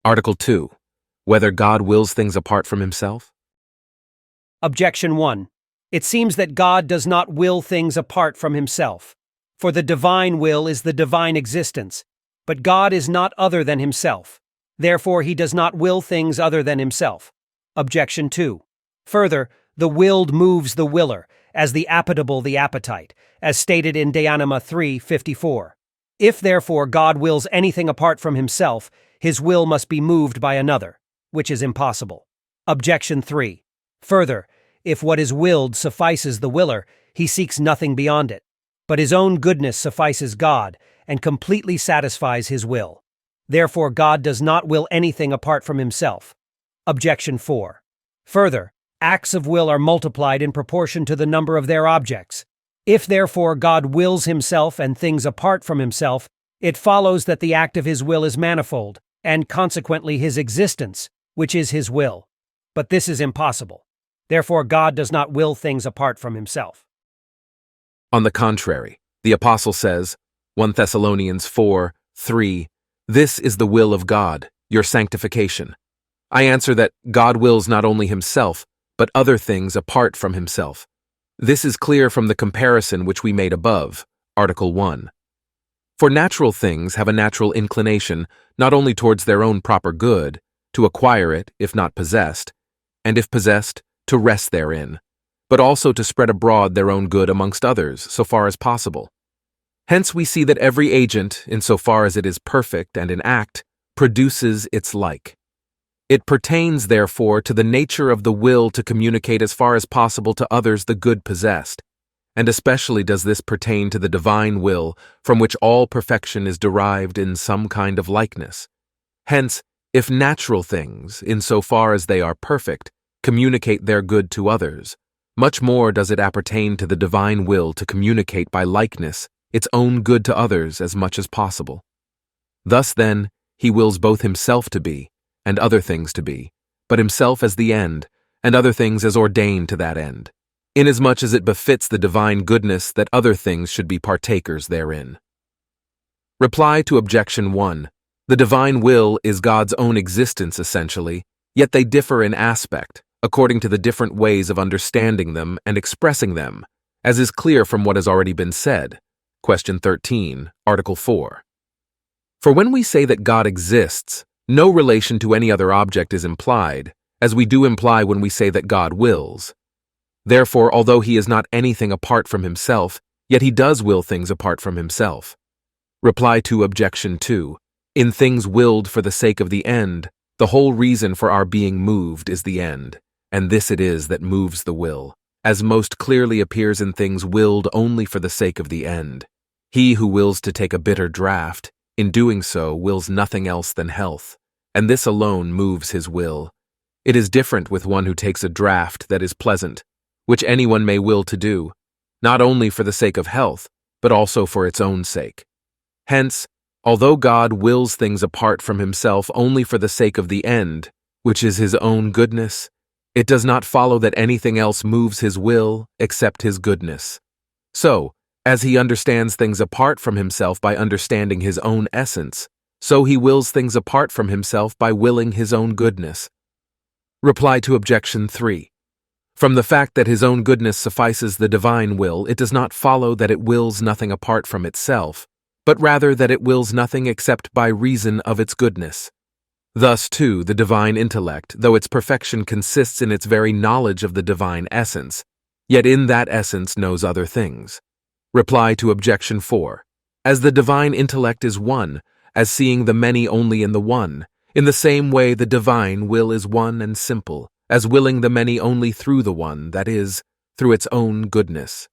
Article 2. Whether God wills things apart from himself? Objection 1. It seems that God does not will things apart from himself. For the divine will is the divine existence, but God is not other than himself. Therefore, he does not will things other than himself. Objection 2. Further, the willed moves the willer, as the appetible the appetite, as stated in De Anima 3:54. If therefore God wills anything apart from himself, his will must be moved by another, which is impossible. Objection 3. Further, if what is willed suffices the willer, he seeks nothing beyond it. But his own goodness suffices God and completely satisfies his will. Therefore, God does not will anything apart from himself. Objection 4. Further, acts of will are multiplied in proportion to the number of their objects. If therefore God wills himself and things apart from himself, it follows that the act of his will is manifold, and consequently his existence, which is his will. But this is impossible. Therefore, God does not will things apart from himself. On the contrary, the Apostle says, 1 Thessalonians 4:3, "This is the will of God, your sanctification." I answer that God wills not only himself, but other things apart from himself. This is clear from the comparison which we made above, Article 1. For natural things have a natural inclination not only towards their own proper good, to acquire it if not possessed, and if possessed, to rest therein, but also to spread abroad their own good amongst others so far as possible. Hence we see that every agent, in so far as it is perfect and in act, produces its like. It pertains, therefore, to the nature of the will to communicate as far as possible to others the good possessed, and especially does this pertain to the divine will, from which all perfection is derived in some kind of likeness. Hence, if natural things, in so far as they are perfect, communicate their good to others, much more does it appertain to the divine will to communicate by likeness its own good to others as much as possible. Thus, then, he wills both himself to be, and other things to be, but himself as the end, and other things as ordained to that end, inasmuch as it befits the divine goodness that other things should be partakers therein. Reply to Objection 1. The divine will is God's own existence essentially, yet they differ in aspect, according to the different ways of understanding them and expressing them, as is clear from what has already been said. Question 13, Article 4. For when we say that God exists, no relation to any other object is implied, as we do imply when we say that God wills. Therefore, although he is not anything apart from himself, yet he does will things apart from himself. Reply to Objection 2. In things willed for the sake of the end, the whole reason for our being moved is the end, and this it is that moves the will, as most clearly appears in things willed only for the sake of the end. He who wills to take a bitter draught, in doing so wills nothing else than health, and this alone moves his will. It is different with one who takes a draught that is pleasant, which anyone may will to do, not only for the sake of health, but also for its own sake. Hence, although God wills things apart from himself only for the sake of the end, which is his own goodness, it does not follow that anything else moves his will except his goodness. So, as he understands things apart from himself by understanding his own essence, so he wills things apart from himself by willing his own goodness. Reply to Objection 3. From the fact that his own goodness suffices the divine will, it does not follow that it wills nothing apart from itself, but rather that it wills nothing except by reason of its goodness. Thus, too, the divine intellect, though its perfection consists in its very knowledge of the divine essence, yet in that essence knows other things. Reply to Objection 4. As the divine intellect is one, as seeing the many only in the one, in the same way the divine will is one and simple, as willing the many only through the one, that is, through its own goodness.